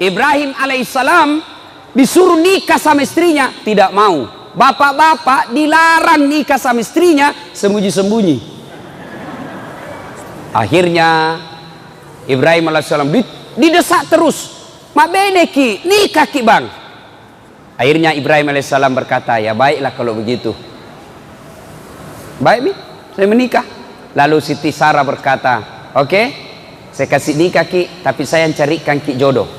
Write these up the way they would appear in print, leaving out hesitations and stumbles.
Ibrahim alaihissalam disuruh nikah sama istrinya, tidak mau. Bapak-bapak dilarang nikah sama istrinya, sembunyi-sembunyi. Akhirnya Ibrahim alaihissalam didesak terus, mak beneki nikah ki bang. Akhirnya Ibrahim alaihissalam berkata, ya baiklah kalau begitu, baik mi, saya menikah. Lalu Siti Sarah berkata, oke, saya kasih nikah ki, tapi saya yang carikan ki jodoh.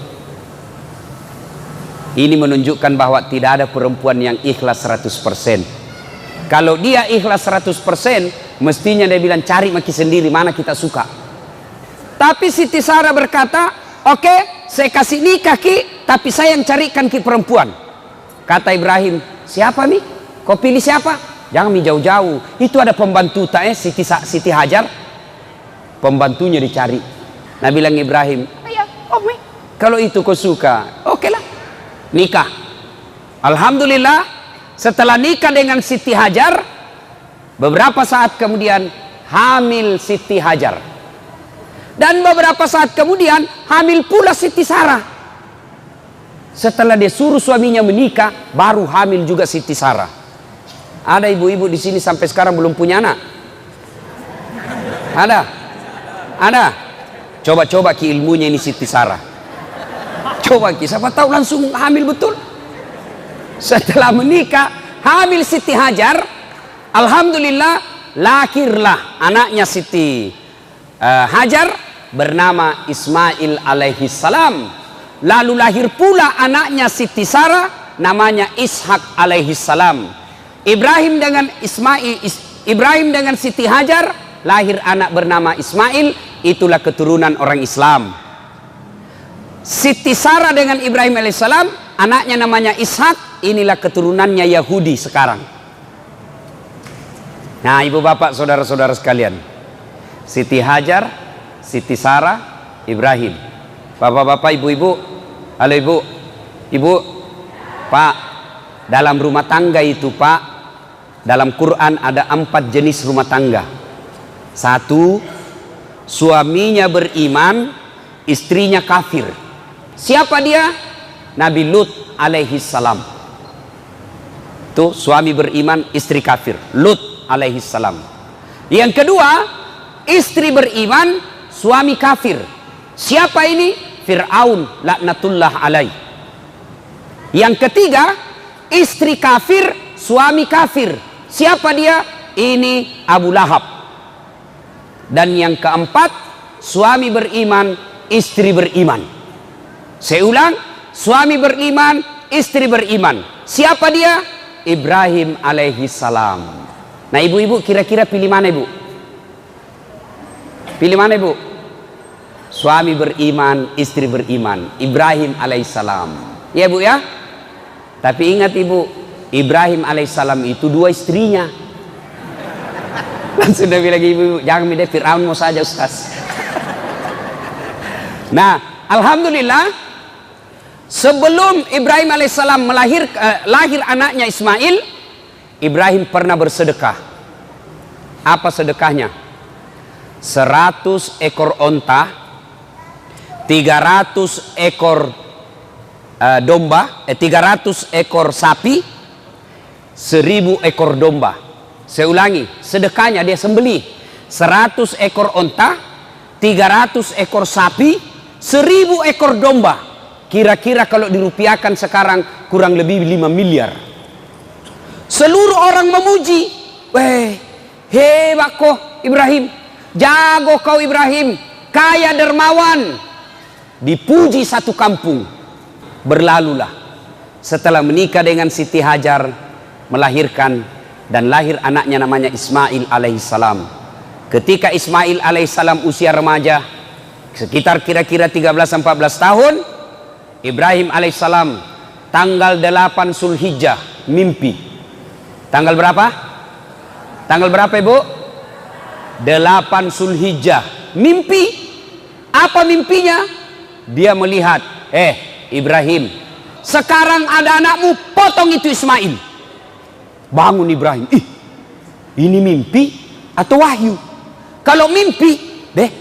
Ini menunjukkan bahwa tidak ada perempuan yang ikhlas 100%. Kalau dia ikhlas 100%, mestinya dia bilang cari maki sendiri, mana kita suka. Tapi Siti Sarah berkata, oke, saya kasih nikah ki, tapi saya yang carikan ki perempuan. Kata Ibrahim, siapa mi? Kau pilih siapa? Jangan mi jauh-jauh. Itu ada pembantu Siti Hajar. Pembantunya dicari. Nah bilang Ibrahim, ayah, mi, kalau itu kau suka, oke lah, nikah. Alhamdulillah, setelah nikah dengan Siti Hajar, beberapa saat kemudian hamil Siti Hajar. Dan beberapa saat kemudian hamil pula Siti Sarah. Setelah dia suruh suaminya menikah, baru hamil juga Siti Sarah. Ada ibu-ibu di sini sampai sekarang belum punya anak? Ada? Ada? Coba-coba ki ilmunya ini Siti Sarah. Coba ki, siapa tahu langsung hamil betul. Setelah menikah, hamil Siti Hajar, alhamdulillah lahirlah anaknya Siti Hajar bernama Ismail alaihi salam. Lalu lahir pula anaknya Siti Sarah namanya Ishak alaihi salam. Ibrahim dengan Siti Hajar lahir anak bernama Ismail, itulah keturunan orang Islam. Siti Sarah dengan Ibrahim alaihissalam anaknya namanya Ishak, inilah keturunannya Yahudi sekarang. Nah ibu bapak saudara-saudara sekalian, Siti Hajar, Siti Sarah, Ibrahim. Bapak-bapak, ibu-ibu, halo ibu, ibu, pak, dalam rumah tangga itu pak, dalam Quran ada 4 jenis rumah tangga. 1, suaminya beriman, istrinya kafir. Siapa dia? Nabi Lut alaihi salam. Tuh suami beriman, istri kafir. Lut alaihi salam. Yang kedua, istri beriman, suami kafir. Siapa ini? Fir'aun laknatullah alaih. Yang ketiga, istri kafir, suami kafir. Siapa dia? Ini Abu Lahab. Dan yang keempat, suami beriman, istri beriman. Saya ulang, suami beriman, istri beriman. Siapa dia? Ibrahim alaihi salam. Nah ibu-ibu kira-kira pilih mana ibu? Pilih mana ibu? Suami beriman, istri beriman, Ibrahim alaihissalam. Ya bu ya. Tapi ingat ibu, Ibrahim alaihissalam itu 2 istrinya. Langsung dia bilang ibu, jangan milih Fir'aun mau saja Ustaz. Nah alhamdulillah, sebelum Ibrahim alaihissalam lahir anaknya Ismail, Ibrahim pernah bersedekah. Apa sedekahnya? 100 ekor onta, 300 ekor domba, 300 ekor sapi, 1000 ekor domba. Saya ulangi, sedekahnya dia sembelih 100 ekor onta, 300 ekor sapi, 1000 ekor domba. Kira-kira kalau dirupiahkan sekarang kurang lebih 5 miliar. Seluruh orang memuji, weh, hebat kau Ibrahim, jago kau Ibrahim, kaya dermawan. Dipuji satu kampung. Berlalulah, setelah menikah dengan Siti Hajar, melahirkan dan lahir anaknya namanya Ismail alaihissalam. Ketika Ismail alaihissalam usia remaja, sekitar kira-kira 13-14 tahun, Ibrahim alaihissalam tanggal 8 Zulhijjah mimpi. Tanggal berapa? Tanggal berapa ibu? 8 Zulhijjah mimpi. Apa mimpinya? Dia melihat, Ibrahim, sekarang ada anakmu, potong itu Ismail. Bangun Ibrahim, ini mimpi atau wahyu? Kalau mimpi,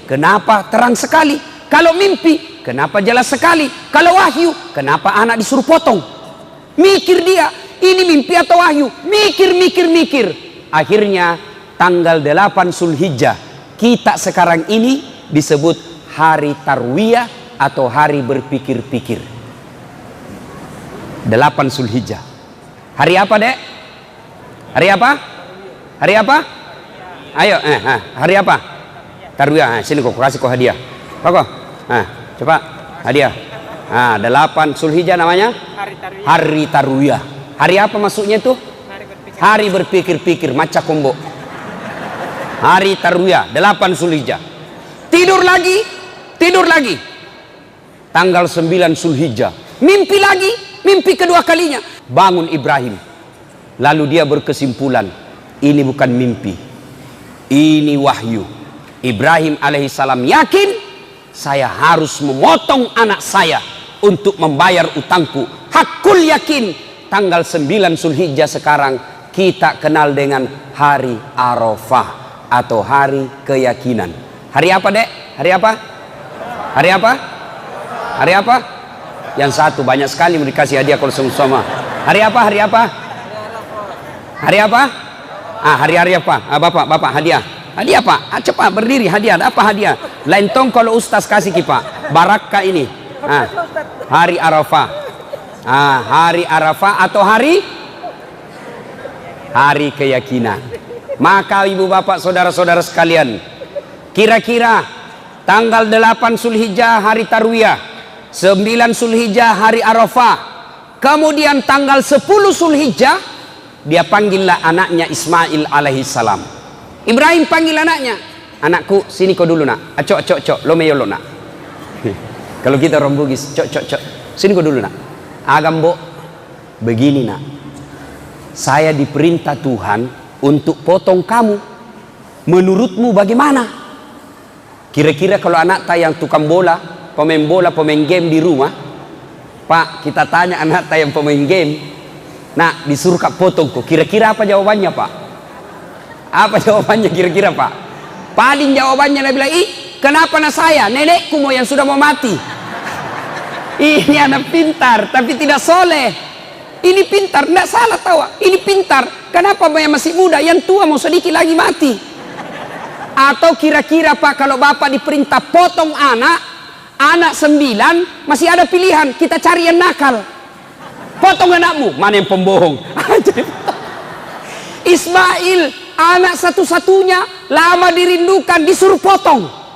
kenapa terang sekali? Kalau mimpi, kenapa jelas sekali? Kalau wahyu, kenapa anak disuruh potong? Mikir dia, ini mimpi atau wahyu? Mikir. Akhirnya tanggal 8 Zulhijjah, kita sekarang ini disebut hari tarwiyah atau hari berpikir-pikir. 8 Zulhijjah. Hari apa, Dek? Hari apa? Hari apa? Ayo, hari apa? Tarwiyah. Sini kok kasih kok hadiah. Kok? Coba hadiah. 8 Zulhijjah namanya? Hari tarwiyah. Hari apa maksudnya itu? Hari berpikir-pikir, maca kombo. Hari tarwiyah, 8 Zulhijjah. Tidur lagi. Tanggal 9 Zulhijjah. Mimpi lagi, mimpi kedua kalinya. Bangun Ibrahim. Lalu dia berkesimpulan, ini bukan mimpi, ini wahyu. Ibrahim alaihissalam yakin, saya harus memotong anak saya untuk membayar utangku. Hakul yakin. Tanggal 9 Zulhijjah sekarang kita kenal dengan hari Arafah atau hari keyakinan. Hari apa, Dek? Hari apa? Hari apa? Hari apa? Yang satu banyak sekali mau dikasih hadiah kalau sama. Hari apa? Hari apa? Hari apa? Hari apa? Bapak hadiah. Hadiah, Pak. Cepat berdiri, hadiah. Apa hadiah? Lain tong kalau ustaz kasih ki, Pak. Barakah ini. Hari Arafah. Hari Arafah atau hari keyakinan. Maka ibu bapak saudara-saudara sekalian, kira-kira tanggal 8 Zulhijjah hari tarwiyah, 9 Zulhijjah hari Arafah, kemudian tanggal 10 Zulhijjah dia panggillah anaknya Ismail alaihissalam. Ibrahim panggil anaknya, anakku sini kau dulu nak. Cok lo meyo lo nak. Kalau kita orang Bugis, cok sini kau dulu nak. Agambo begini nak, saya diperintah Tuhan untuk potong kamu. Menurutmu bagaimana? Kira-kira kalau anak tak yang tukang bola, pemain game di rumah, Pak, kita tanya anak tak yang pemain game, nah disuruh kak potong kok, kira-kira apa jawabannya, Pak? Apa jawabannya kira-kira, Pak? Paling jawabannya dia bilang, kenapa anak saya? Nenekku mau yang sudah mau mati. Ini anak pintar tapi tidak soleh. Ini pintar, tidak salah tahu. Ini pintar, kenapa yang masih muda, yang tua mau sedikit lagi mati. Atau kira-kira, Pak, kalau bapak diperintah potong anak 9, masih ada pilihan, kita cari yang nakal. Potong anakmu, mana yang pembohong. Ismail, anak satu-satunya, lama dirindukan, disuruh potong.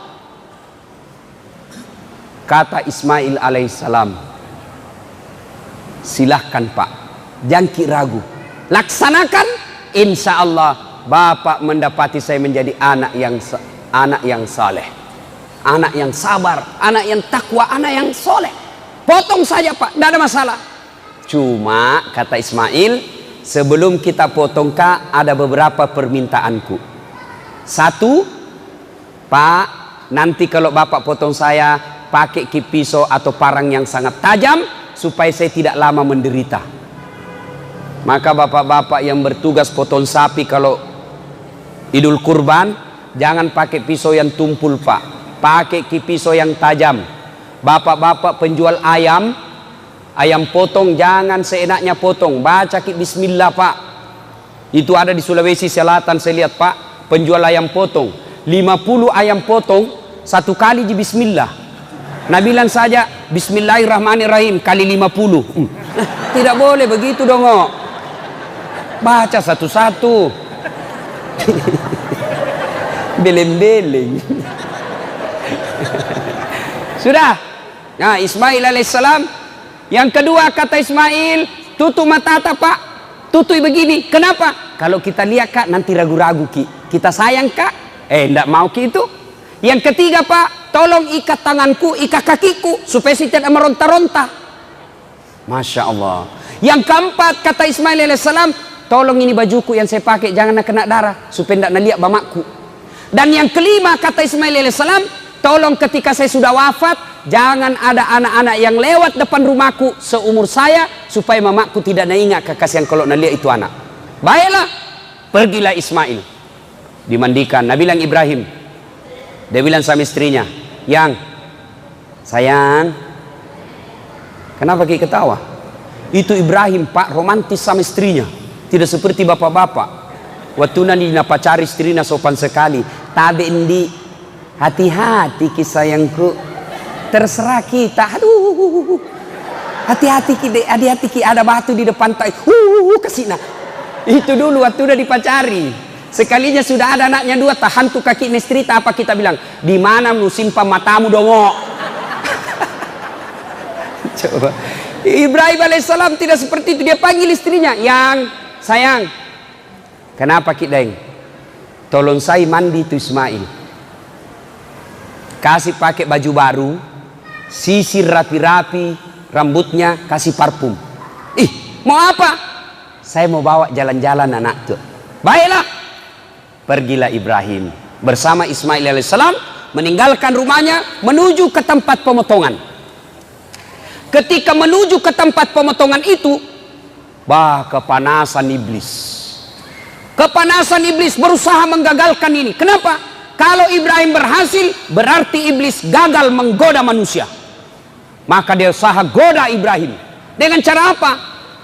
Kata Ismail alaihissalam, silahkan Pak, jangan ragu, laksanakan, insya Allah Bapak mendapati saya menjadi anak yang saleh, anak yang sabar, anak yang takwa, anak yang soleh. Potong saja Pak, tidak ada masalah. Cuma kata Ismail, sebelum kita potong Kak, ada beberapa permintaanku. Satu, Pak, nanti kalau Bapak potong saya, pakai pisau atau parang yang sangat tajam supaya saya tidak lama menderita. Maka bapak-bapak yang bertugas potong sapi kalau Idul Kurban, jangan pakai pisau yang tumpul, Pak. Pakai pisau yang tajam. Bapak-bapak penjual ayam potong jangan seenaknya potong. Baca bismillah, Pak. Itu ada di Sulawesi Selatan saya lihat, Pak, penjual ayam potong. 50 ayam potong, satu kali di bismillah. Nah bilang saja bismillahirrahmanirrahim kali 50. Tidak boleh begitu dong. Baca satu-satu. Beleng-beleng. Sudah. Nah Ismail alaihissalam. Yang kedua kata Ismail, tutup mata Pak. Tutup begini. Kenapa? Kalau kita lihat Kak nanti ragu-ragu Ki. Kita sayang Kak. Enggak mau Ki itu. Yang ketiga Pak, tolong ikat tanganku, ikat kakiku supaya saya tidak meronta-ronta. Masya Allah. Yang keempat kata Ismail alaihissalam, tolong ini bajuku yang saya pakai jangan kena darah supaya tidak naliak bamakku. Dan yang kelima kata Ismail alaihissalam, tolong ketika saya sudah wafat jangan ada anak-anak yang lewat depan rumahku seumur saya supaya mamaku tidak ingat kekasihan kalau naliak itu anak. Baiklah, pergilah Ismail. Dimandikan. Nabi bilang Ibrahim, dia bilang sama istrinya, yang Sayang, kenapa Ki ketawa? Itu Ibrahim Pak, romantis sama istrinya. Tidak seperti bapak-bapak. Waktu nanti pacari istrinya sopan sekali. Tabe ndi, hati-hati Ki sayangku. Terserah kita. Aduh. Hati-hati Ki, hati-hati Ki, ada batu di depan tai. Kesina. Itu dulu waktu udah dipacari. Sekalinya sudah ada anaknya 2, tahan tuh kaki istri, apa kita bilang? Di mana lu simpan matamu dongo? Coba. Ibrahim alaihissalam tidak seperti itu. Dia panggil istrinya, yang sayang. Kenapa Ki Deng? Tolong saya mandi itu Ismail. Kasih pakai baju baru, sisir rapi-rapi, rambutnya kasih parfum. Ih, mau apa? Saya mau bawa jalan-jalan anak tuh. Baiklah. Pergilah Ibrahim bersama Ismail alaihissalam meninggalkan rumahnya menuju ke tempat pemotongan. Ketika menuju ke tempat pemotongan itu, kepanasan iblis. Kepanasan iblis berusaha menggagalkan ini. Kenapa? Kalau Ibrahim berhasil, berarti iblis gagal menggoda manusia. Maka dia usaha goda Ibrahim. Dengan cara apa?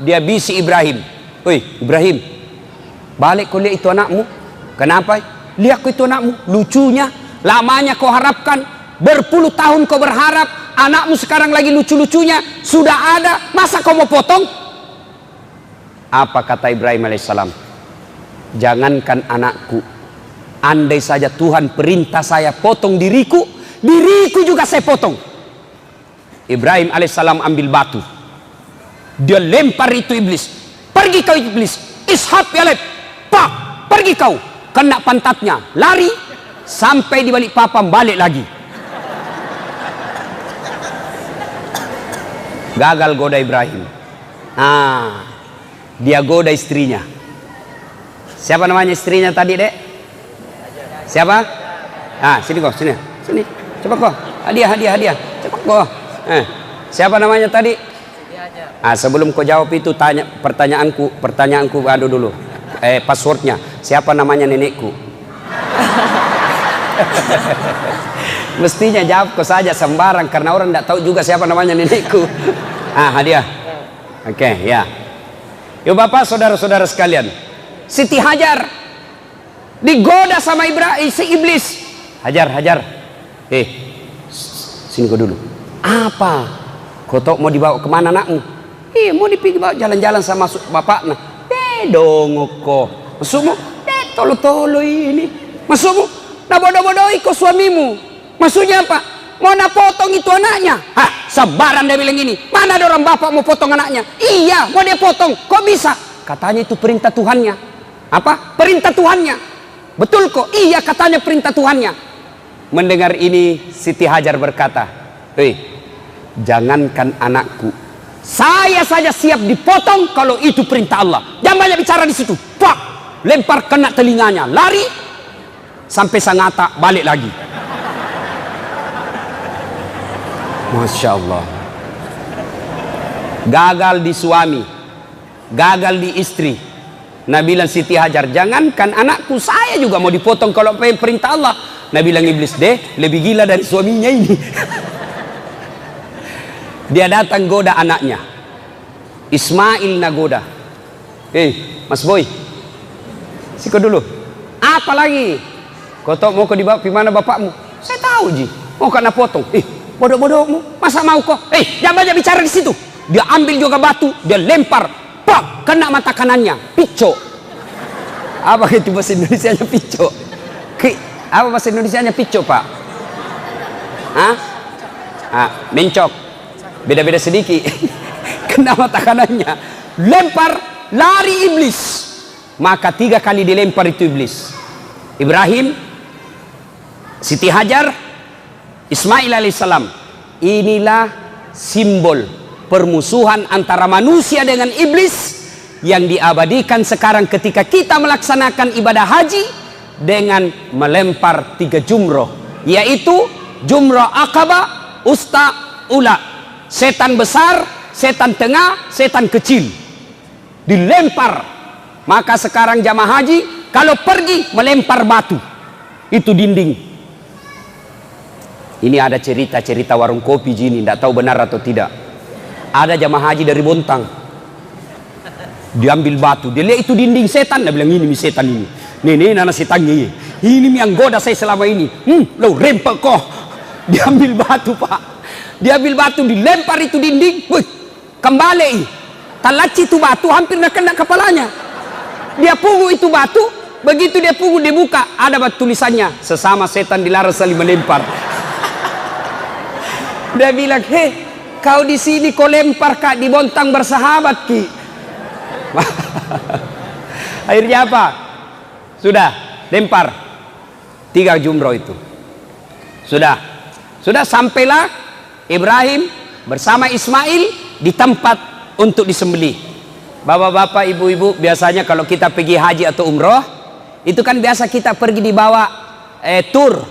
Dia bisi Ibrahim. Woi Ibrahim, balik kau lihat itu anakmu. Kenapa? Lihat kau itu anakmu, lucunya. Lamanya kau harapkan, berpuluh tahun kau berharap, anakmu sekarang lagi lucu-lucunya, sudah ada, masa kau mau potong? Apa kata Ibrahim alaihissalam? Jangankan anakku, andai saja Tuhan perintah saya potong diriku, diriku juga saya potong. Ibrahim alaihissalam ambil batu, dia lempar itu iblis. Pergi kau iblis, ishab ya lep, pak, pergi kau. Kena pantatnya, lari sampai di balik papan, balik lagi. Gagal goda Ibrahim. Dia goda istrinya. Siapa namanya istrinya tadi, Dek? Siapa? Sini kok, sini. Cepat kok. Hadiah. Cepat kok. Siapa namanya tadi? Sebelum kau jawab itu tanya pertanyaanku adu dulu. Passwordnya. Siapa namanya nenekku? Mestinya jawab kau saja sembarang karena orang tidak tahu juga siapa namanya nenekku. Hadiah. Oke, ya. Yuk Bapak, saudara-saudara sekalian. Siti Hajar digoda sama Ibrahim, si iblis. Hajar. Sini kau dulu. Apa? Kau tahu mau dibawa kemana anakmu? Mau dibawa jalan-jalan sama bapaknya. Dong kok. Maksudmu? Tolo-tolo ini. Maksudmu? Nah bodoh-bodohi kau suamimu. Maksudnya apa? Mau potong itu anaknya? Sebaran dia bilang gini. Mana ada orang bapak mau potong anaknya? Iya, mau dia potong. Kok bisa? Katanya itu perintah Tuhannya. Apa? Perintah Tuhannya. Betul kok? Iya, katanya perintah Tuhannya. Mendengar ini Siti Hajar berkata, jangankan anakku, saya saja siap dipotong kalau itu perintah Allah. Jangan banyak bicara di situ. Pak, lempar kena telinganya, lari sampai Sangatta, balik lagi. Masya Allah. Gagal di suami, gagal di istri. Nabi bilang Siti Hajar, jangankan anakku, saya juga mau dipotong kalau perintah Allah. Nabi bilang iblis, lebih gila dari suaminya ini. Dia datang goda anaknya. Ismail nagoda. Mas Boy, siko dulu. Apa lagi? Kau tahu mau kau dibawa mana bapakmu? Saya tahu Ji. Mau kena potong. Bodoh-bodohmu. Masa mau kau? Jangan banyak bicara di situ. Dia ambil juga batu, dia lempar. Pak, kena mata kanannya. Pico. Apa itu bahasa Indonesianya pico? Apa bahasa Indonesianya pico, Pak? Mencok. Beda-beda sedikit. Kena mata kanannya. Lempar, lari iblis. Maka 3 kali dilempar itu iblis. Ibrahim, Siti Hajar, Ismail alaihissalam. Inilah simbol permusuhan antara manusia dengan iblis yang diabadikan sekarang ketika kita melaksanakan ibadah haji dengan melempar 3 jumroh, yaitu jumroh Aqabah, Usta, Ula. Setan besar, setan tengah, setan kecil dilempar. Maka sekarang jamaah haji kalau pergi melempar batu, itu dinding. Ini ada cerita-cerita warung kopi jini, tidak tahu benar atau tidak. Ada jamaah haji dari Bontang, diambil batu, dia lihat itu dinding setan, dia bilang ini setan ini. Nih nana setannya ini yang goda saya selama ini. Lo rempel kok. Diambil batu pak, diambil batu, dilempar itu dinding, kembali. Talaci itu batu hampir nak kena kepalanya. Dia pungut itu batu, begitu dia pungut dia buka, ada batu tulisannya, sesama setan dilarang saling melempar. Dia bilang, hei, kau di sini kau lempar kak, di Bontang bersahabat ki. Akhirnya apa? Sudah lempar 3 jumroh itu. Sudah sampailah Ibrahim bersama Ismail di tempat untuk disembelih. Bapak-bapak, ibu-ibu, biasanya kalau kita pergi haji atau umroh, itu kan biasa kita pergi dibawa tur,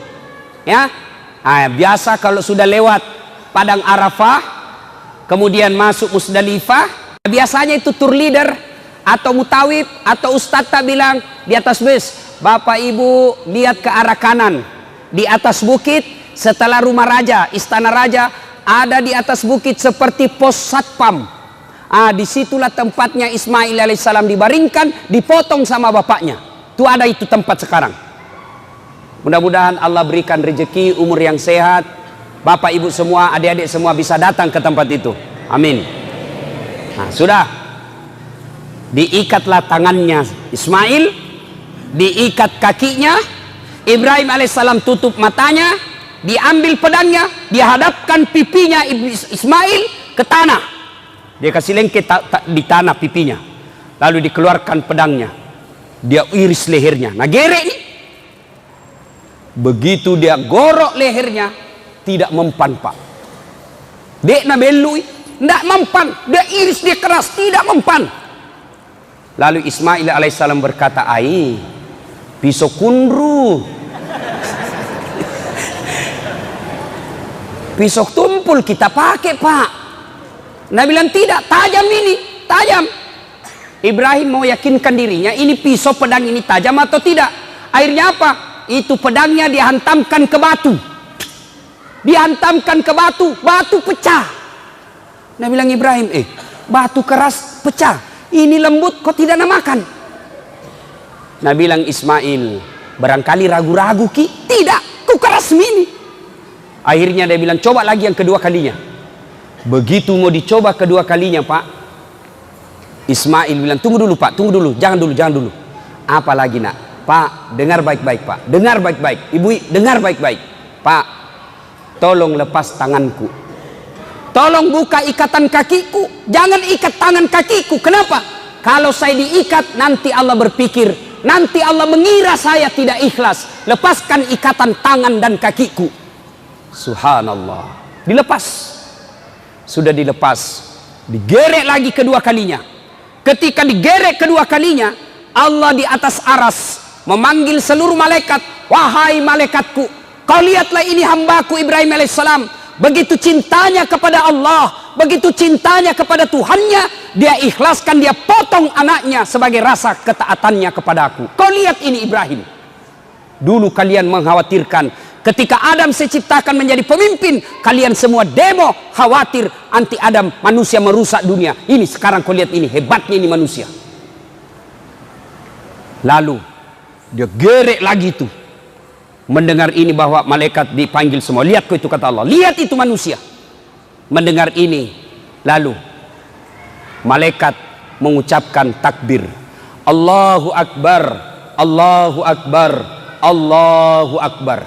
ya. Biasa kalau sudah lewat Padang Arafah, kemudian masuk Musdalifah, biasanya itu tour leader atau mutawib atau ustadz tak bilang di atas bus, bapak ibu lihat ke arah kanan, di atas bukit setelah rumah raja, istana raja, ada di atas bukit seperti pos satpam. Disitulah tempatnya Ismail alaihissalam dibaringkan, dipotong sama bapaknya. Itu ada itu tempat sekarang. Mudah-mudahan Allah berikan rezeki, umur yang sehat. Bapak ibu semua, adik-adik semua bisa datang ke tempat itu. Amin. Sudah. Diikatlah tangannya Ismail, diikat kakinya. Ibrahim alaihissalam tutup matanya, diambil pedangnya, dihadapkan pipinya Ismail ke tanah. Dia kasih lengket di tanah pipinya. Lalu dikeluarkan pedangnya. Dia iris lehernya. Nah gerek nih. Begitu dia gorok lehernya, tidak mempan pak. Dek na belui, tidak mempan. Dia iris, dia keras, tidak mempan. Lalu Ismail alaihissalam berkata, pisau kundru. Pisau tumpul kita pakai pak. Nah bilang tidak, tajam ini, tajam. Ibrahim mau yakinkan dirinya, ini pisau pedang ini tajam atau tidak. Akhirnya apa? Itu pedangnya dihantamkan ke batu. Dihantamkan ke batu, batu pecah. Nah bilang Ibrahim, batu keras pecah, ini lembut kok tidak nak makan. Nah bilang Ismail, barangkali ragu-ragu ki, tidak, ku keras mini. Akhirnya dia bilang, coba lagi yang kedua kalinya. Begitu mau dicoba kedua kalinya pak, Ismail bilang, tunggu dulu pak, tunggu dulu, jangan dulu. Apa lagi nak? Pak, dengar baik-baik pak, dengar baik-baik. Ibu, dengar baik-baik. Pak, tolong lepas tanganku, tolong buka ikatan kakiku, jangan ikat tangan kakiku. Kenapa? Kalau saya diikat, nanti Allah berpikir, nanti Allah mengira saya tidak ikhlas. Lepaskan ikatan tangan dan kakiku. Subhanallah. Dilepas. Sudah dilepas. Digerek lagi kedua kalinya. Ketika digerek kedua kalinya, Allah di atas aras memanggil seluruh malaikat, wahai malaikatku, kau lihatlah ini hambaku Ibrahim alaihissalam. Begitu cintanya kepada Allah, begitu cintanya kepada Tuhannya, dia ikhlaskan, dia potong anaknya sebagai rasa ketaatannya kepada aku. Kau lihat ini Ibrahim. Dulu kalian mengkhawatirkan ketika Adam saya ciptakan menjadi pemimpin, kalian semua demo khawatir anti Adam, manusia merusak dunia. Ini sekarang kau lihat ini hebatnya ini manusia. Lalu dia gerek lagi itu. Mendengar ini bahwa malaikat dipanggil semua. Lihat kau itu kata Allah. Lihat itu manusia. Mendengar ini. Lalu malaikat mengucapkan takbir. Allahu Akbar. Allahu Akbar. Allahu Akbar.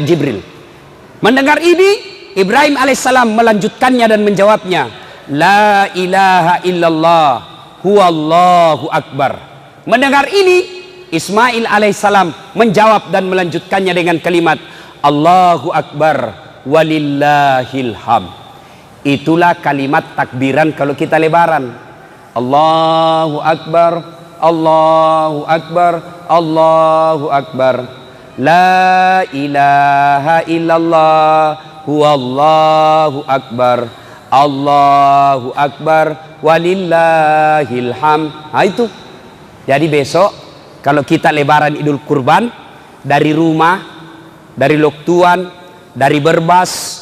Jibril. Mendengar ini, Ibrahim alaihissalam melanjutkannya dan menjawabnya. La ilaha illallah. Huwallahu Akbar. Mendengar ini, Ismail alaihissalam menjawab dan melanjutkannya dengan kalimat Allahu Akbar walillahil ham. Itulah kalimat takbiran kalau kita lebaran. Allahu Akbar, Allahu Akbar, Allahu Akbar. La ilaha illallah huwallahu akbar. Allahu Akbar walillahil ham. Itu. Jadi besok kalau kita lebaran Idul Kurban, dari rumah, dari Lok Tuan, dari Berbas,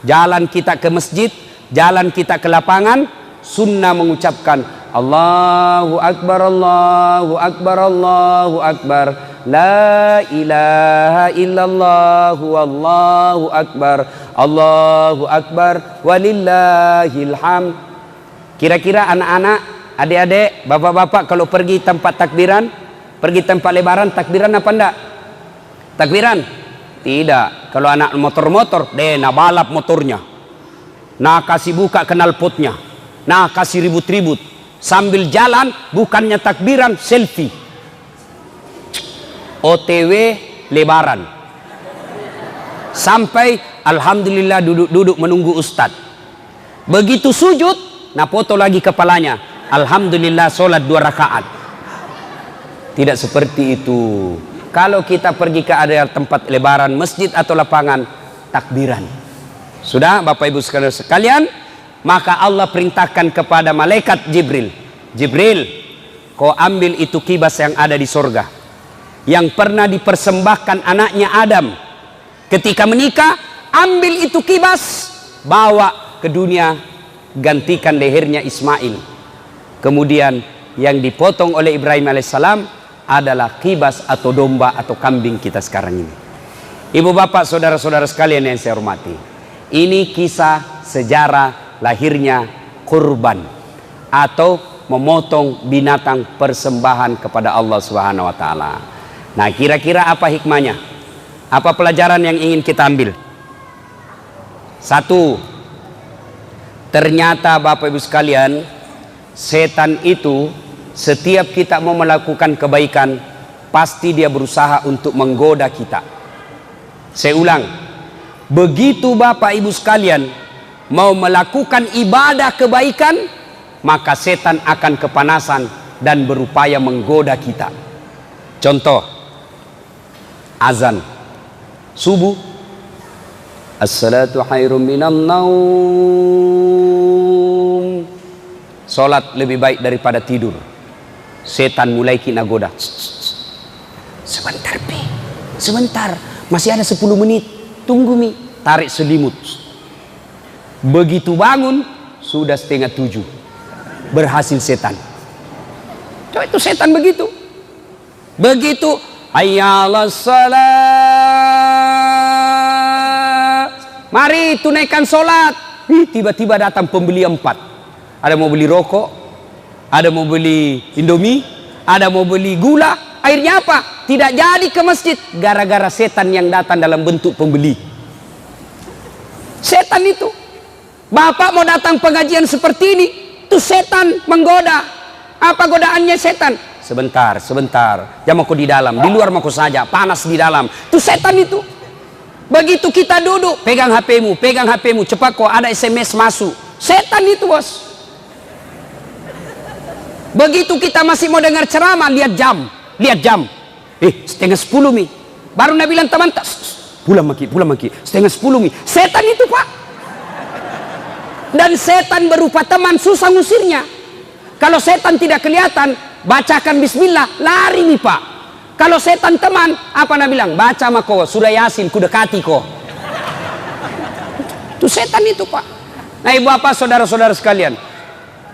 jalan kita ke masjid, jalan kita ke lapangan, sunnah mengucapkan Allahu Akbar, Allahu Akbar, Allahu Akbar, la ilaha illallah, Allahu Akbar, Allahu Akbar, walillahil hamd. Kira-kira anak-anak, adik-adik, bapak-bapak kalau pergi tempat takbiran, pergi tempat lebaran, takbiran apa enggak? Takbiran? Tidak. Kalau anak motor-motor, nah balap motornya, nah kasih buka knalpotnya, nah kasih ribut-ribut, sambil jalan bukannya takbiran, selfie, OTW lebaran, sampai alhamdulillah duduk-duduk menunggu ustadz. Begitu sujud, nah foto lagi kepalanya, alhamdulillah sholat 2 rakaat. Tidak seperti itu. Kalau kita pergi ke area tempat lebaran, masjid atau lapangan, takbiran. Sudah Bapak Ibu sekalian, maka Allah perintahkan kepada malaikat Jibril, Jibril, kau ambil itu kibas yang ada di surga, yang pernah dipersembahkan anaknya Adam ketika menikah. Ambil itu kibas, bawa ke dunia, gantikan lehernya Ismail. Kemudian yang dipotong oleh Ibrahim alaihissalam adalah kibas atau domba atau kambing kita sekarang ini. Ibu bapak saudara-saudara sekalian yang saya hormati, ini kisah sejarah lahirnya kurban atau memotong binatang persembahan kepada Allah Subhanahu wa taala. Nah, kira-kira apa hikmahnya? Apa pelajaran yang ingin kita ambil? Satu, ternyata Bapak Ibu sekalian, setan itu setiap kita mau melakukan kebaikan, pasti dia berusaha untuk menggoda kita. Saya ulang, begitu Bapak Ibu sekalian mau melakukan ibadah kebaikan, maka setan akan kepanasan dan berupaya menggoda kita. Contoh, azan subuh, as-salatu khairum minan naum, salat lebih baik daripada tidur. Setan mulai kena goda. Sebentar Pi, sebentar, masih ada 10 menit, tunggu Mi, tarik selimut. Begitu bangun sudah 6:30, berhasil setan. Coba itu setan begitu. Begitu hayya 'alas salat, mari tunaikan solat, tiba-tiba datang pembeli 4. Ada mau beli rokok, ada mau beli Indomie, ada mau beli gula. Akhirnya apa? Tidak jadi ke masjid gara-gara setan yang datang dalam bentuk pembeli. Setan itu. Bapak mau datang pengajian seperti ini, itu setan menggoda. Apa godaannya setan? Sebentar, sebentar, jangan mau di dalam, di luar mau saja, panas di dalam. Itu setan itu. Begitu kita duduk, pegang HP-mu, cepat kok ada SMS masuk. Setan itu, bos. Begitu kita masih mau dengar ceramah, lihat jam. 9:30 Mi. Baru Nabi bilang teman, pulang maki, 9:30 Mi. Setan itu, Pak. Dan setan berupa teman, susah ngusirnya. Kalau setan tidak kelihatan, bacakan bismillah, lari Mi, Pak. Kalau setan teman, apa Nabi bilang? Baca mako, surah Yasin, ku dekati kok. Itu setan itu, Pak. Nah, ibu bapak, saudara-saudara sekalian,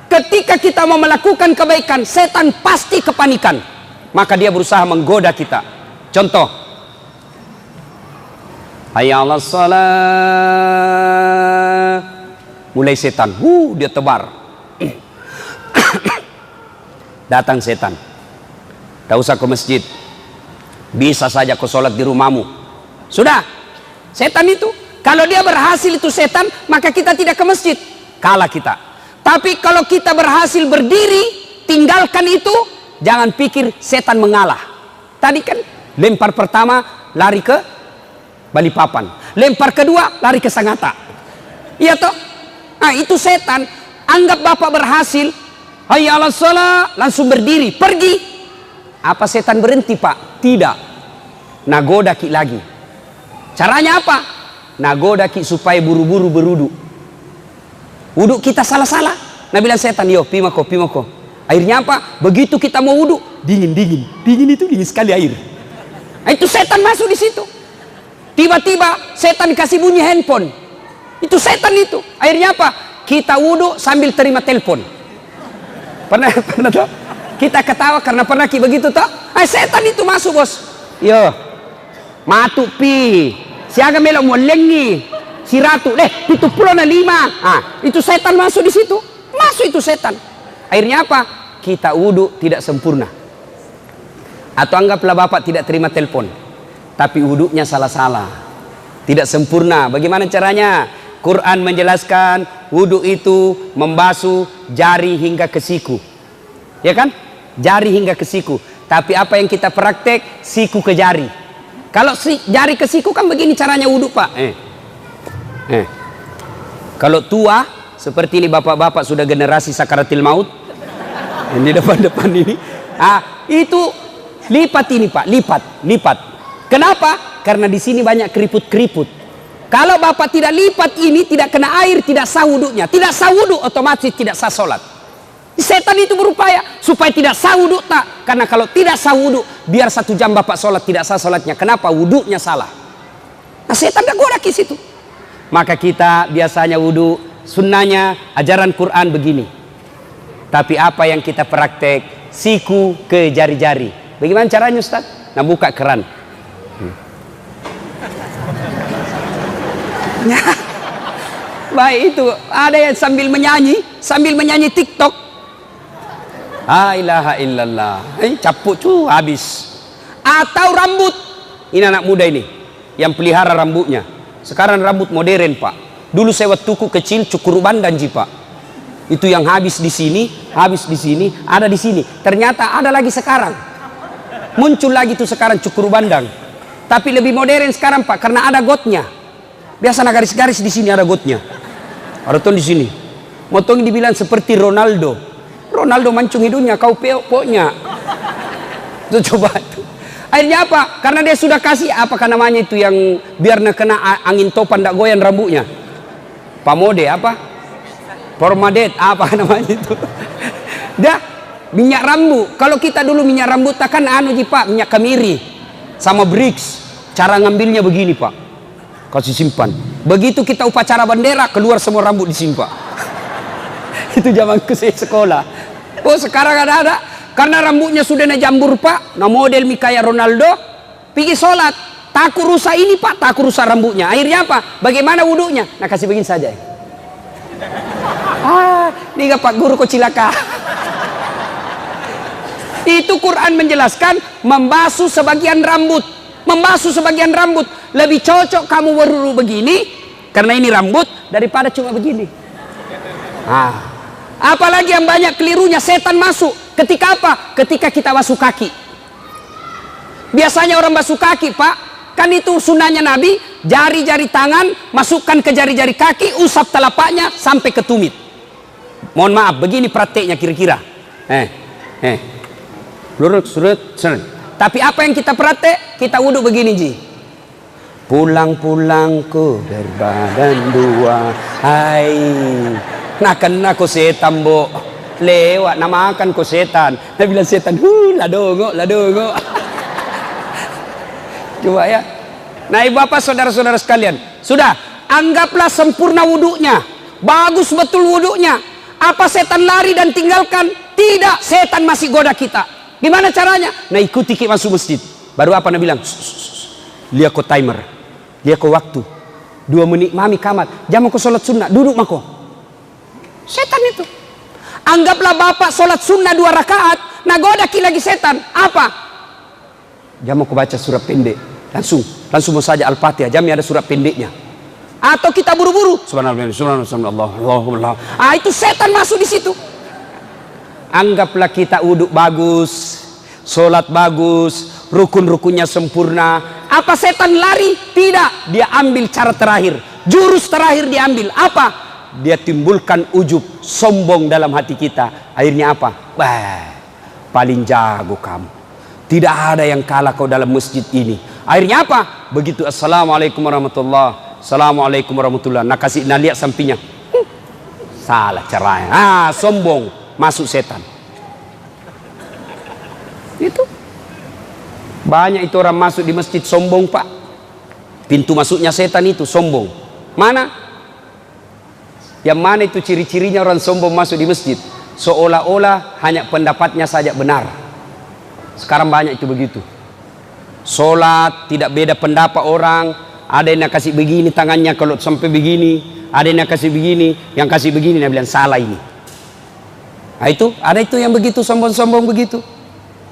ketika kita mau melakukan kebaikan, setan pasti kepanikan. Maka dia berusaha menggoda kita. Contoh, hayya 'alas shalah, mulai setan, dia tebar. Datang setan, tak usah ke masjid, bisa saja kau sholat di rumahmu. Sudah, setan itu, kalau dia berhasil itu setan, maka kita tidak ke masjid, kalah kita. Tapi kalau kita berhasil berdiri, tinggalkan itu, jangan pikir setan mengalah. Tadi kan lempar pertama lari ke Balikpapan, lempar kedua lari ke Sangatta. Iya toh? Nah, itu setan. Anggap bapak berhasil, hayya 'alas shalah, langsung berdiri, pergi. Apa setan berhenti, Pak? Tidak. Nagoda ki lagi. Caranya apa? Nagoda ki supaya buru-buru berwudu. Wudu kita salah-salah. Nabi bilang setan, yo pimako. Akhirnya apa? Begitu kita mau wudu, dingin itu dingin sekali air. Nah, itu setan masuk di situ. Tiba-tiba setan kasih bunyi handphone. Itu setan itu. Akhirnya apa? Kita wudhu sambil terima telepon. Pernah toh? Kita ketawa karena pernah begitu toh? Setan itu masuk, bos. Yo. Matu pi. Siaga melok molengi. Si ratu. Itu pulau na 5. Itu setan masuk di situ. Masuk itu setan. Akhirnya apa? Kita wudhu tidak sempurna. Atau anggaplah bapak tidak terima telepon, tapi wudhunya salah-salah, tidak sempurna. Bagaimana caranya? Quran menjelaskan wudhu itu membasuh jari hingga ke siku, ya kan? Jari hingga ke siku. Tapi apa yang kita praktek? Siku ke jari. Kalau jari ke siku kan begini caranya wudhu, pak. Kalau tua seperti ini, bapak-bapak sudah generasi sakaratil maut, ini depan-depan ini, itu lipat ini, pak, lipat. Kenapa? Karena di sini banyak keriput-keriput. Kalau bapak tidak lipat ini, tidak kena air, tidak sah wudhunya. Tidak sah wudhu, otomatis tidak sah sholat. Setan itu berupaya supaya tidak sah wudhu, tak. Karena kalau tidak sah wudhu, biar 1 jam bapak sholat tidak sah sholatnya. Kenapa? Wudhunya salah. Nah, setan dah goda ke situ. Maka kita biasanya wudhu, sunnahnya ajaran Quran begini. Tapi apa yang kita praktek? Siku ke jari-jari. Bagaimana caranya, Ustaz? Nah, buka keran. Baik, itu ada yang sambil menyanyi TikTok. La ilaha illallah. Capuk cu habis. Atau rambut. Ini anak muda ini yang pelihara rambutnya. Sekarang rambut modern, pak. Dulu saya waktu kecil cukur bandan, pak. Itu yang habis di sini, ada di sini. Ternyata ada lagi sekarang. Muncul lagi tuh sekarang cukur bandang, tapi lebih modern sekarang, pak, karena ada gotnya. Biasa garis-garis di sini ada gotnya. Ada tuh di sini. Motong dibilang seperti Ronaldo mancung hidungnya, kau pokoknya. Tuh coba tuh. Akhirnya apa? Karena dia sudah kasih apa namanya itu yang biar kena angin topan tak goyang rambutnya. Pamode apa? Formadet apa namanya itu? Dah. Minyak rambut. Kalau kita dulu minyak rambut kan pak, minyak kemiri sama Brix. Cara ngambilnya begini, pak. Kasih simpan. Begitu kita upacara bendera, keluar semua rambut di sini, pak. Itu zamanku saya sekolah. Oh, sekarang ada. Karena rambutnya sudah jambur, pak. Nah, model kayak Ronaldo, pergi sholat. Takut rusak ini, pak. Takut rusak rambutnya. Akhirnya apa? Bagaimana wudhunya? Nah, kasih begini saja. Ini gak pak guru kok cilaka. Itu Quran menjelaskan membasuh sebagian rambut. Lebih cocok kamu berwudu begini, karena ini rambut, daripada cuma begini. Apalagi yang banyak kelirunya, setan masuk. Ketika apa? Ketika kita basuh kaki. Biasanya orang basuh kaki, pak, kan itu sunnahnya Nabi, jari-jari tangan masukkan ke jari-jari kaki, usap telapaknya sampai ke tumit. Mohon maaf, begini prakteknya kira-kira. Tapi apa yang kita praktek? Kita wudhu begini, ji. Pulang-pulang ku berbadan dua. Hai, nah kena ku setan, bo. Lewat namakan ku setan. Dia bilang setan, ladongo. Coba ya. Nah, ibu bapak, saudara-saudara sekalian, sudah anggaplah sempurna wudhunya, bagus betul wudhunya. Apa setan lari dan tinggalkan? Tidak, setan masih goda kita. Gimana caranya? Nah, ikuti kita masuk masjid. Baru apa Nabi bilang? Lihat kau timer, lihat kau waktu. 2 menit mami kamat. Jam kau sholat sunnah, duduk mako. Setan itu. Anggaplah bapak sholat sunnah 2 rakaat, nagoda ki lagi setan. Apa? Jam kau baca surat pendek. Langsung mau saja Al-Fatihah. Jamnya ada surat pendeknya. Atau kita buru-buru. Subhanallah. Itu setan masuk di situ. Anggaplah kita wudhu bagus, sholat bagus, rukun-rukunnya sempurna. Apa setan lari? Tidak. Dia ambil cara terakhir, jurus terakhir diambil. Apa? Dia timbulkan ujub, sombong dalam hati kita. Akhirnya apa? Paling jago kamu. Tidak ada yang kalah kau dalam masjid ini. Akhirnya apa? Begitu assalamualaikum warahmatullahi, assalamualaikum warahmatullahi. Nah, kasih lihat sampingnya. Salah caranya. Sombong. Masuk setan. Itu banyak itu orang masuk di masjid sombong, pak. Pintu masuknya setan itu sombong. Mana? Yang mana itu ciri-cirinya orang sombong masuk di masjid? Seolah-olah hanya pendapatnya saja benar. Sekarang banyak itu begitu. Sholat tidak beda pendapat orang. Ada yang kasih begini tangannya kalau sampai begini, ada yang kasih begini, yang kasih begini dia bilang salah ini. Nah itu, ada itu yang begitu sombong-sombong begitu.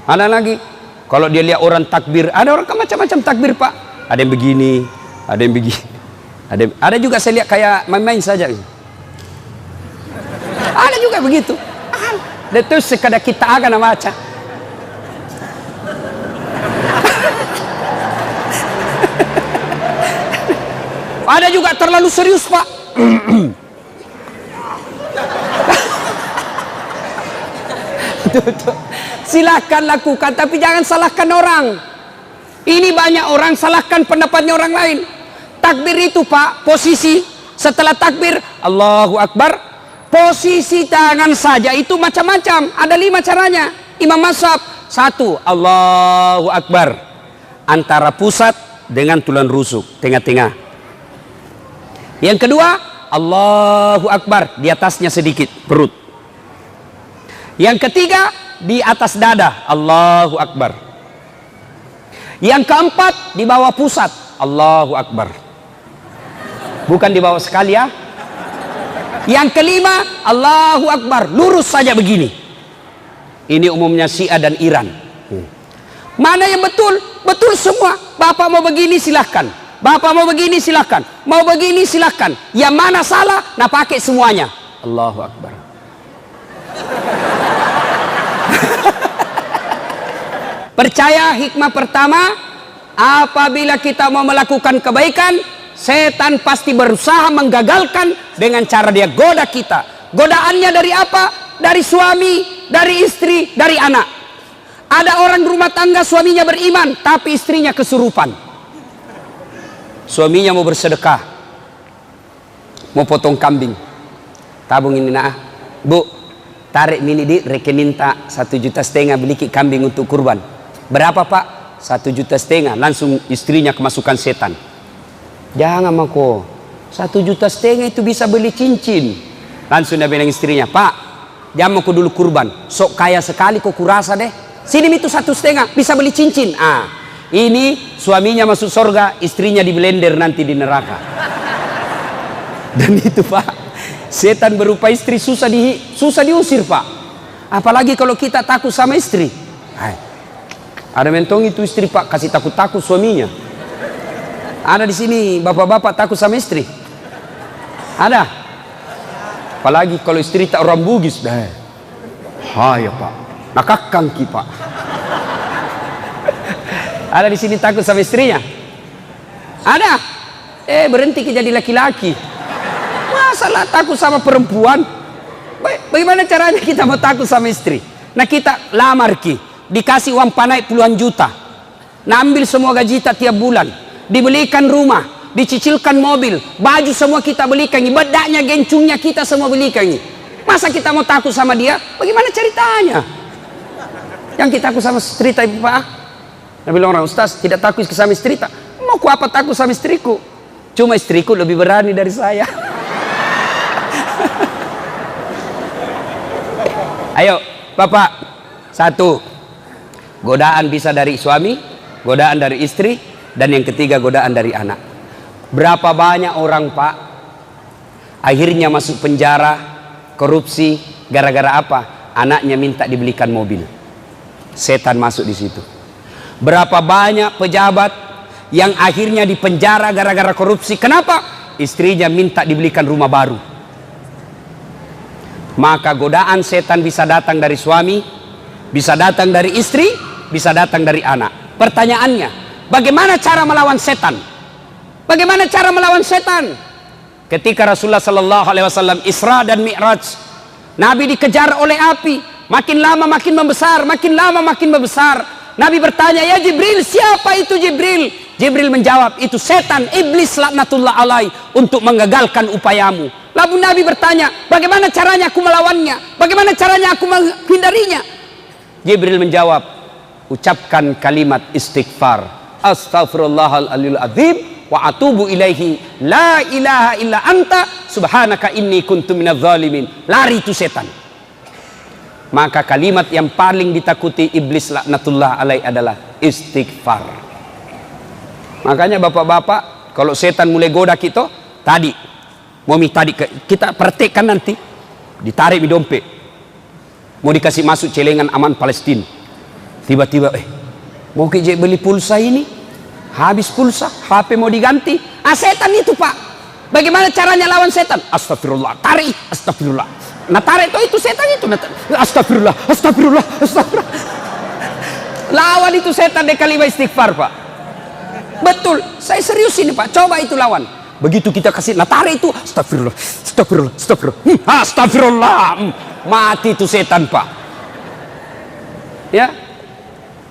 Ada lagi, kalau dia lihat orang takbir, ada orang macam-macam takbir pak. Ada yang begini, ada yang begini, ada juga saya lihat kayak main-main saja. Ada juga begitu. Itu sekadar kita akan baca. Ada juga terlalu serius pak. Silahkan lakukan, tapi jangan salahkan orang. Ini banyak orang salahkan pendapatnya orang lain. Takbir itu pak, posisi setelah takbir Allahu Akbar, posisi tangan saja itu macam-macam. Ada 5 caranya. Imam mazhab 1 Allahu Akbar, antara pusat dengan tulang rusuk, tengah-tengah. Yang kedua, Allahu Akbar, di atasnya sedikit, perut. Yang ketiga, di atas dada, Allahu Akbar. Yang keempat, di bawah pusat, Allahu Akbar. Bukan di bawah sekali ya. Yang kelima, Allahu Akbar, lurus saja begini. Ini umumnya Syiah dan Iran. Mana yang betul? Betul semua. Bapak mau begini silahkan. Bapak mau begini silahkan, mau begini silahkan. Yang mana salah, nah pakai semuanya. Allahu Akbar. Percaya hikmah pertama, apabila kita mau melakukan kebaikan, setan pasti berusaha menggagalkan dengan cara dia goda kita. Godaannya dari apa? Dari suami, dari istri, dari anak. Ada orang rumah tangga suaminya beriman, tapi istrinya kesurupan. Suaminya mau bersedekah, mau potong kambing, tabung ini nah, bu, tarik mini di rekening tak 1,5 juta beli kambing untuk kurban. Berapa pak? 1,5 juta, langsung istrinya kemasukan setan. Jangan mako, 1,5 juta itu bisa beli cincin. Langsung dia bilang istrinya, pak, jangan mau dulu kurban, sok kaya sekali kok kurasa deh. Sini itu 1,5 bisa beli cincin. Ini suaminya masuk surga, istrinya di blender nanti di neraka. Dan itu pak, setan berupa istri susah diusir pak. Apalagi kalau kita takut sama istri. Ada mentong itu istri pak, kasih takut-takut suaminya. Ada di sini bapak-bapak takut sama istri. Ada. Apalagi kalau istri tak orang bugis. Hai pak, nakakang ki pak. Ada di sini takut sama istrinya? Ada. Berhenti jadi laki-laki. Masalah takut sama perempuan. Bagaimana caranya kita mau takut sama istri? Nah kita lamar ki, dikasih uang panai puluhan juta. Nah ambil semua gaji kita tiap bulan. Dibelikan rumah, dicicilkan mobil, baju semua kita belikan. Bedaknya, gencungnya kita semua belikan. Masa kita mau takut sama dia? Bagaimana ceritanya? Yang kita takut sama cerita ibu pak? Nabi bilang orang ustaz tidak takut sama istri tak? Mau ku apa takut sama istriku? Cuma istriku lebih berani dari saya. Ayo bapak, 1, godaan bisa dari suami, godaan dari istri, dan yang ketiga godaan dari anak. Berapa banyak orang pak akhirnya masuk penjara, korupsi, gara-gara apa? Anaknya minta dibelikan mobil. Setan masuk di situ. Berapa banyak pejabat yang akhirnya dipenjara gara-gara korupsi. Kenapa? Istrinya minta dibelikan rumah baru. Maka godaan setan bisa datang dari suami, bisa datang dari istri, bisa datang dari anak. Pertanyaannya, bagaimana cara melawan setan? Bagaimana cara melawan setan? Ketika Rasulullah SAW Isra dan Mi'raj, Nabi dikejar oleh api. Makin lama makin membesar, makin lama makin membesar. Nabi bertanya, ya Jibril, siapa itu Jibril? Jibril menjawab, itu setan, iblis laknatullah alaih, untuk menggagalkan upayamu. Lalu Nabi bertanya, bagaimana caranya aku melawannya? Bagaimana caranya aku menghindarinya? Jibril menjawab, ucapkan kalimat istighfar, astaghfirullahaladzim, wa atubu ilaihi la ilaha illa anta subhanaka inni kuntu minadz zalimin. Lari itu setan. Maka kalimat yang paling ditakuti iblis laknatullah alaih adalah istighfar. Makanya bapak-bapak, kalau setan mulai goda kita, tadi kita praktekkan nanti, ditarik di dompet, mau dikasih masuk celengan aman Palestina, tiba-tiba mau kerja beli pulsa ini, habis pulsa, HP mau diganti. Setan itu pak. Bagaimana caranya lawan setan? Astagfirullah, tarik, astagfirullah. Nah tarik itu setan itu, astagfirullah, astagfirullah, astagfirullah. Lawan itu setan dengan kalimat istighfar pak. Betul, saya serius ini pak. Coba itu lawan. Begitu kita kasih, nah tarik itu, astagfirullah, astagfirullah, astagfirullah, astagfirullah. Mati itu setan pak. Ya,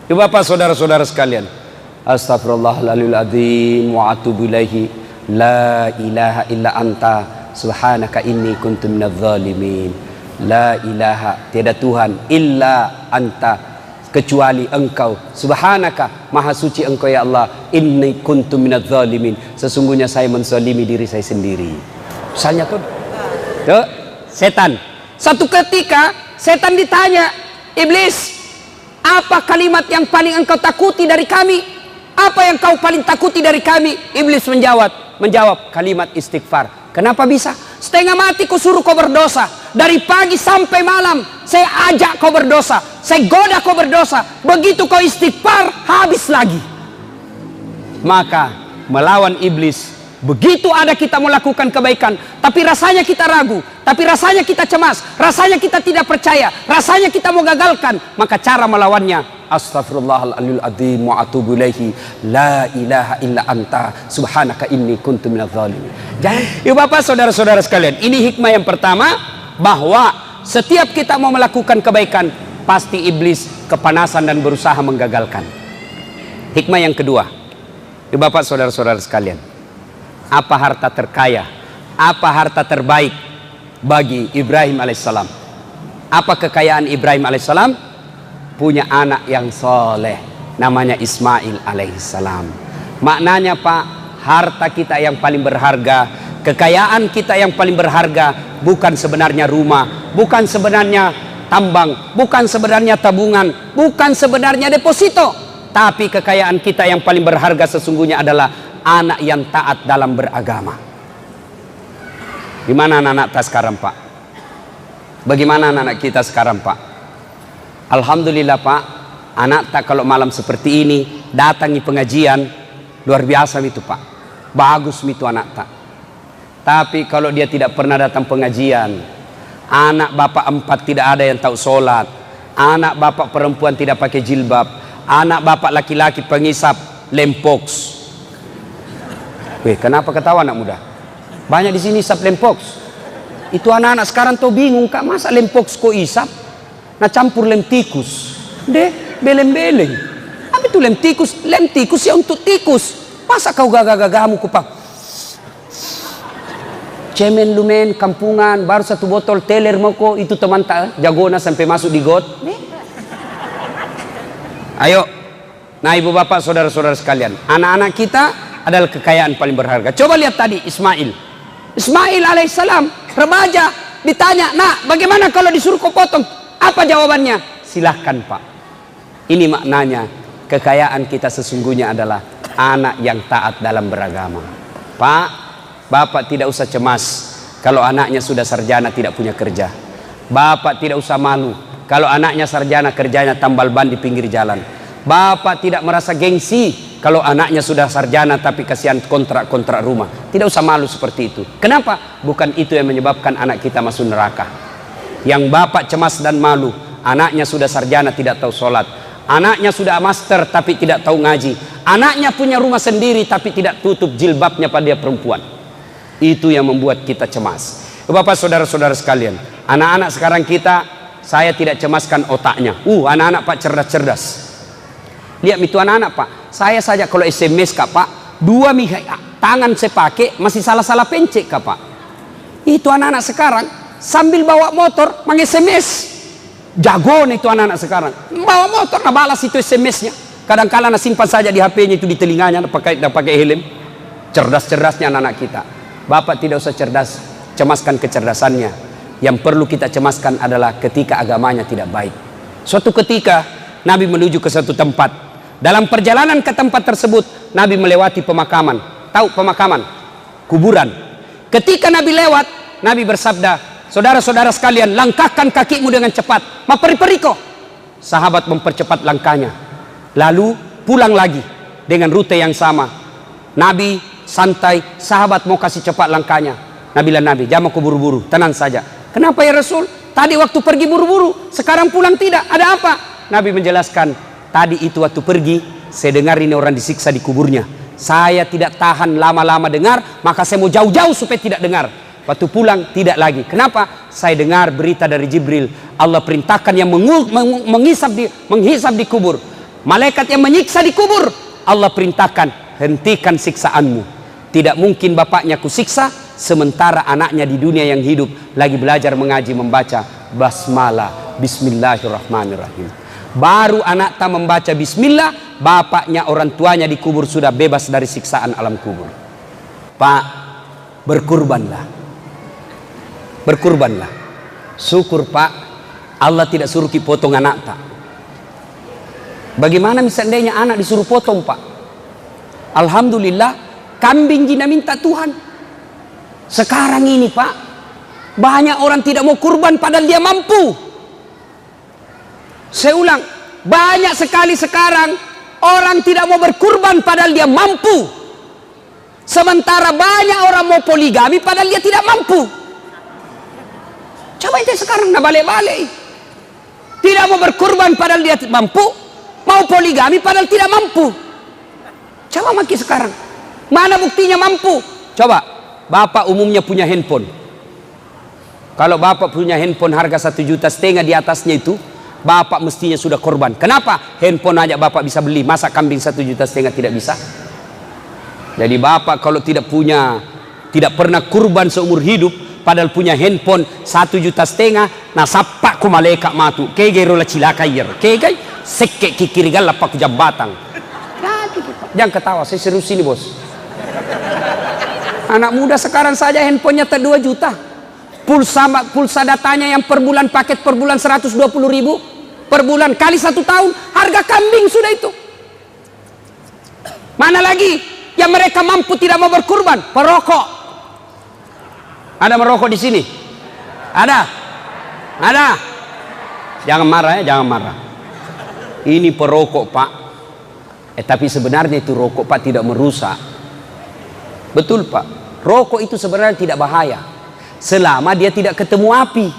bapak saudara-saudara sekalian. Astagfirullahaladzim wa atubu ilaihi la ilaha illa anta subhanaka inni kuntu minadz zalimin. La ilaha, tiada Tuhan illa anta, kecuali engkau. Subhanaka, maha suci engkau ya Allah. Inni kuntu minadz zalimin, sesungguhnya saya menzalimi diri saya sendiri. Misalnya tuh setan. Satu ketika setan ditanya, iblis, apa kalimat yang paling engkau takuti dari kami? Apa yang kau paling takuti dari kami? Iblis menjawab kalimat istighfar. Kenapa bisa? Setengah mati kau suruh kau berdosa. Dari pagi sampai malam saya ajak kau berdosa, saya goda kau berdosa. Begitu kau istighfar, habis lagi. Maka melawan iblis, begitu ada kita melakukan kebaikan, tapi rasanya kita ragu, tapi rasanya kita cemas, rasanya kita tidak percaya, rasanya kita mau gagalkan, maka cara melawannya Astaghfirullahaladzim wa atubu ilaihi la ilaha illa anta subhanaka inni kuntu minadz zalimin. Jangan, yuk bapak saudara-saudara sekalian, ini hikmah yang pertama, bahwa setiap kita mau melakukan kebaikan pasti iblis kepanasan dan berusaha menggagalkan. Hikmah yang kedua, yuk bapak saudara-saudara sekalian, apa harta terkaya, apa harta terbaik bagi Ibrahim alaihissalam? Apa kekayaan Ibrahim alaihissalam? Punya anak yang soleh, namanya Ismail alaihissalam. Maknanya pak, harta kita yang paling berharga, kekayaan kita yang paling berharga, bukan sebenarnya rumah, bukan sebenarnya tambang, bukan sebenarnya tabungan, bukan sebenarnya deposito, tapi kekayaan kita yang paling berharga sesungguhnya adalah anak yang taat dalam beragama. Gimana anak-anak kita sekarang pak? Bagaimana anak-anak kita sekarang pak? Alhamdulillah pak, anak tak kalau malam seperti ini datangi pengajian, luar biasa itu pak, bagus itu anak tak. Tapi kalau dia tidak pernah datang pengajian, anak bapak 4 tidak ada yang tahu sholat, anak bapak perempuan tidak pakai jilbab, anak bapak laki-laki pengisap lempox. Kenapa ketawa anak muda? Banyak di sini isap lempox. Itu anak-anak sekarang tuh bingung kak, masa lempox kok isap? Nah campur lem tikus, beleng-beleng. Apa itu lem tikus? Lem tikus ya untuk tikus. Masa kau gagah-gagamu kupang? Cemen lumen kampungan, baru 1 botol teler mau kok itu teman tak jagona sampai masuk di got. Ayo, nah ibu bapak saudara-saudara sekalian, anak-anak kita adalah kekayaan paling berharga. Coba lihat tadi Ismail alaihissalam, remaja, ditanya, nak bagaimana kalau disuruh kau potong? Apa jawabannya? Silahkan pak. Ini maknanya kekayaan kita sesungguhnya adalah anak yang taat dalam beragama. Pak, bapak tidak usah cemas kalau anaknya sudah sarjana tidak punya kerja. Bapak tidak usah malu kalau anaknya sarjana kerjanya tambal ban di pinggir jalan. Bapak tidak merasa gengsi kalau anaknya sudah sarjana tapi kasihan kontrak-kontrak rumah. Tidak usah malu seperti itu. Kenapa? Bukan itu yang menyebabkan anak kita masuk neraka. Yang bapak cemas dan malu, anaknya sudah sarjana tidak tahu sholat, anaknya sudah master tapi tidak tahu ngaji, anaknya punya rumah sendiri tapi tidak tutup jilbabnya pada dia perempuan. Itu yang membuat kita cemas. Bapak saudara-saudara sekalian, anak-anak sekarang kita, saya tidak cemaskan otaknya. Anak-anak pak cerdas-cerdas. Lihat itu anak-anak pak, saya saja kalau SMS kak pak, 2 tangan saya pakai masih salah-salah pencet kak pak. Itu anak-anak sekarang sambil bawa motor meng-SMS. Jago nih itu anak-anak sekarang. Bawa motor nah balas itu SMS-nya. Kadang-kadang simpan saja di HP-nya itu di telinganya, pakai helm. Cerdas-cerdasnya anak-anak kita. Bapak tidak usah cerdas, cemaskan kecerdasannya. Yang perlu kita cemaskan adalah ketika agamanya tidak baik. Suatu ketika Nabi menuju ke suatu tempat. Dalam perjalanan ke tempat tersebut, Nabi melewati pemakaman. Tahu pemakaman? Kuburan. Ketika Nabi lewat, Nabi bersabda, saudara-saudara sekalian, langkahkan kakimu dengan cepat. Maperi-periko. Sahabat mempercepat langkahnya. Lalu pulang lagi dengan rute yang sama. Nabi santai, sahabat mau kasih cepat langkahnya. Nabi jangan aku buru-buru, tenang saja. Kenapa ya Rasul? Tadi waktu pergi buru-buru, sekarang pulang tidak. Ada apa? Nabi menjelaskan, tadi itu waktu pergi, saya dengar ini orang disiksa di kuburnya. Saya tidak tahan lama-lama dengar, maka saya mau jauh-jauh supaya tidak dengar. Waktu pulang tidak lagi. Kenapa? Saya dengar berita dari Jibril. Allah perintahkan yang menghisap di kubur. Malaikat yang menyiksa di kubur. Allah perintahkan, hentikan siksaanmu. Tidak mungkin bapaknya kusiksa, sementara anaknya di dunia yang hidup lagi belajar mengaji membaca basmalah, bismillahirrahmanirrahim. Baru anak tak membaca bismillah, bapaknya orang tuanya di kubur sudah bebas dari siksaan alam kubur. Pak, berkurbanlah. Berkurbanlah. Syukur Pak, Allah tidak suruh kita potong anak tak. Bagaimana misalnya anak disuruh potong Pak? Alhamdulillah, kambing jina minta Tuhan. Sekarang ini Pak, banyak orang tidak mau kurban padahal dia mampu. Saya ulang, banyak sekali sekarang orang tidak mau berkurban padahal dia mampu. Sementara banyak orang mau poligami padahal dia tidak mampu. Coba itu sekarang nak balik-balik. Tidak mau berkurban padahal dia mampu, mau poligami padahal tidak mampu. Coba maki sekarang, mana buktinya mampu? Coba, bapak umumnya punya handphone. Kalau bapak punya handphone harga 1,5 juta di atasnya itu, bapak mestinya sudah korban. Kenapa? Handphone aja bapak bisa beli, masa kambing 1,5 juta tidak bisa? Jadi bapak kalau tidak pernah kurban seumur hidup, padahal punya handphone 1,5 juta, nah sapak ku malaikat matu, kege rola cilaka yer, kege sekke kikirigal lapak jambatan. Jangan ketawa, saya serius ini bos. Anak muda sekarang saja handphonenya 2 juta. Pulsa datanya yang per bulan, paket per bulan 120.000 per bulan kali 1 tahun, harga kambing sudah itu. Mana lagi yang mereka mampu tidak mau berkurban? Perokok. Ada merokok di sini? Ada? Ada? Jangan marah ya, jangan marah. Ini perokok Pak. Tapi sebenarnya itu rokok Pak tidak merusak. Betul Pak. Rokok itu sebenarnya tidak bahaya selama dia tidak ketemu api.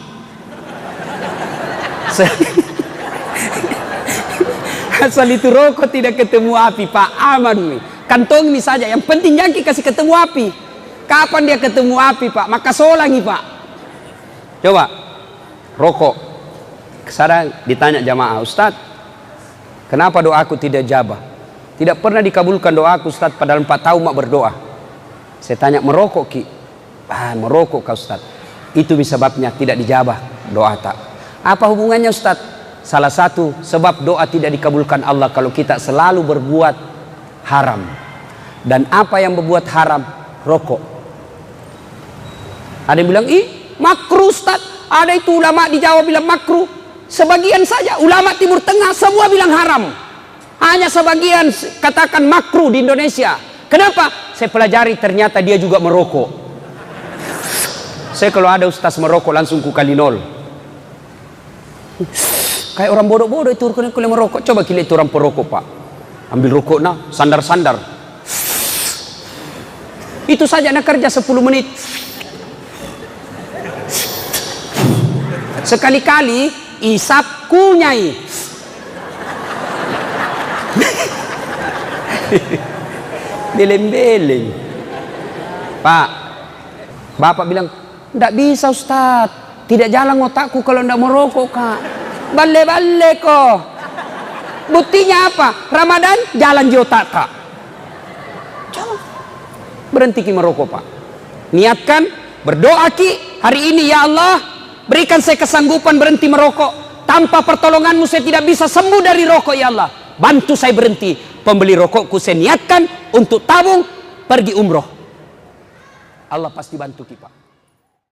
Asal itu rokok tidak ketemu api Pak, aman. Kantong ini saja, yang penting jangan kasih ketemu api. Kapan dia ketemu api Pak? Maka solangi Pak. Coba rokok. Sekarang ditanya jamaah, Ustaz, kenapa doaku tidak jabah? Tidak pernah dikabulkan doaku Ustaz, padahal 4 tahun mak berdoa. Saya tanya, merokok Ki? Merokok kau Ustaz. Itu sebabnya tidak dijabah doa tak. Apa hubungannya Ustaz? Salah satu sebab doa tidak dikabulkan Allah kalau kita selalu berbuat haram. Dan apa yang berbuat haram? Rokok. Ada yang bilang, makruh Ustaz. Ada itu ulama di Jawa bilang makruh. Sebagian saja. Ulama Timur Tengah semua bilang haram. Hanya sebagian katakan makruh di Indonesia. Kenapa? Saya pelajari ternyata dia juga merokok. Saya kalau ada ustaz merokok langsung ku kali 0. Kayak orang bodoh-bodoh itu kalau merokok. Coba kita itu orang perokok Pak. Ambil rokok nah, sandar-sandar. Itu saja nak kerja 10 menit. Sekali-kali isap kunyai. Beleng-beleng. Pak, bapak bilang, tidak bisa Ustaz, tidak jalan otakku kalau tidak merokok Kak. Bale-bale kok. Buktinya apa? Ramadan jalan di otak Kak. Coba berhenti ki merokok Pak. Niatkan berdoa ki hari ini, ya Allah berikan saya kesanggupan berhenti merokok. Tanpa pertolonganmu saya tidak bisa sembuh dari rokok ya Allah. Bantu saya berhenti. Pembeli rokokku saya niatkan untuk tabung pergi umroh. Allah pasti bantu kita.